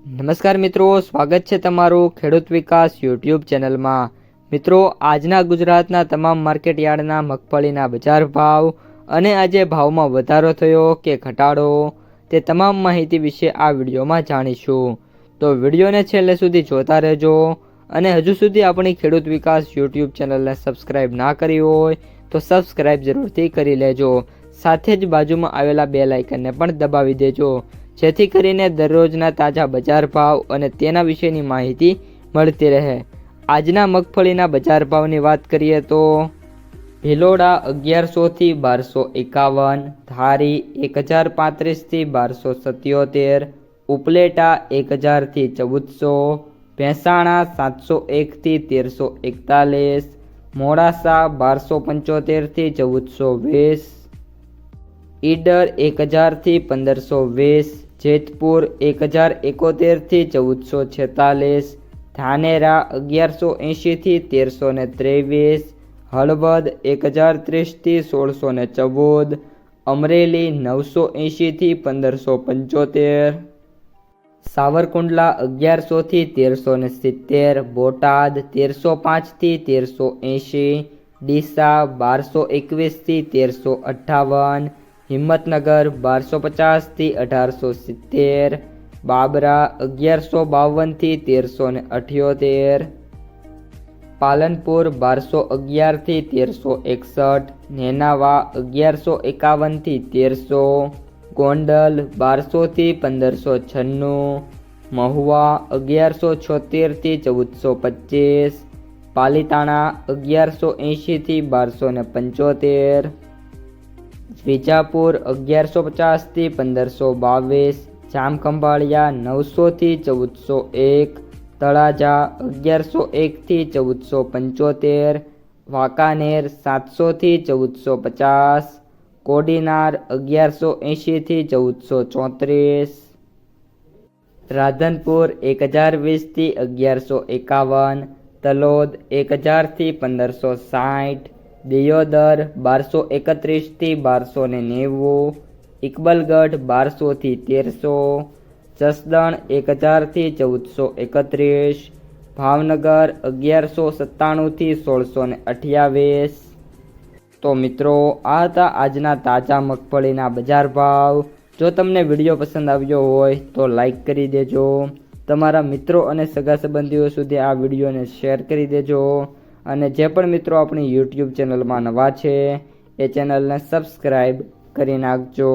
નમસ્કાર મિત્રો, સ્વાગત છે તમારું ખેડૂત વિકાસ યુટ્યુબ ચેનલમાં। મિત્રો, આજના ગુજરાતના તમામ માર્કેટ યાર્ડના મગફળીના બજાર ભાવ અને આજે ભાવમાં વધારો થયો કે ઘટાડો તે તમામ માહિતી વિશે આ વિડીયોમાં જાણીશું। તો વિડીયોને છેલ્લે સુધી જોતા રહેજો અને હજુ સુધી આપણી ખેડૂત વિકાસ યુટ્યુબ ચેનલને સબસ્ક્રાઈબ ના કરી હોય તો સબસ્ક્રાઈબ જરૂરથી કરી લેજો। સાથે જ બાજુમાં આવેલા બેલ આઇકનને પણ દબાવી દેજો, જેથી કરીને દરરોજના તાજા બજાર ભાવ અને તેના વિશેની માહિતી મળતી રહે। આજના મગફળીના બજાર ભાવની વાત કરીએ તો ભિલોડા 1100 થી 1251, ધારી 1035 થી 1277, ઉપલેટા 1000 થી 1400, ભેંસાણા 701 થી 1341, મોડાસા 1275 થી 1420, ઈડર 1000 થી 1520, જેતપુર 1071 થી 1446, ધાનેરા 1180 થી 1323, હળવદ 1030 થી 1614, અમરેલી 980 થી 1575, સાવરકુંડલા 1100 થી 1370, બોટાદ 1305 થી 1380, ડીસા 1221 થી 1358, હિંમતનગર 1250 થી 1870, બાબરા 1152 થી 1378, પાલનપુર 1211 થી 1361, નેનાવા 1151 થી 1300, ગોંડલ 1200 થી 1596, મહુવા 1176 થી 1425, પાલીતાણા 1180 થી 1275, વિજાપુર 1150 થી 1522, જામખંભાળિયા 900 થી 1401, તળાજા 1101 થી 1475, વાંકાનેર 700 થી 1450, કોડીનાર 1180 થી 1434, રાધનપુર 1020 થી 1151, તલોદ 1000 થી 1560, દિયોદર 1231 થી 1290, ઇકબલગઢ 1200 થી 1300, જસદણ 1000 થી 1431, ભાવનગર 1197 થી 1628। તો મિત્રો, આ હતા આજના તાજા મગફળીના બજાર ભાવ। જો તમને વિડીયો પસંદ આવ્યો હોય તો લાઈક કરી દેજો, તમારા મિત્રો અને સગા સંબંધીઓ સુધી આ વિડીયોને શેર કરી દેજો અને જે પણ મિત્રો આપણી યુટ્યુબ ચેનલમાં નવા છે એ ચેનલને સબસ્ક્રાઈબ કરી નાખજો।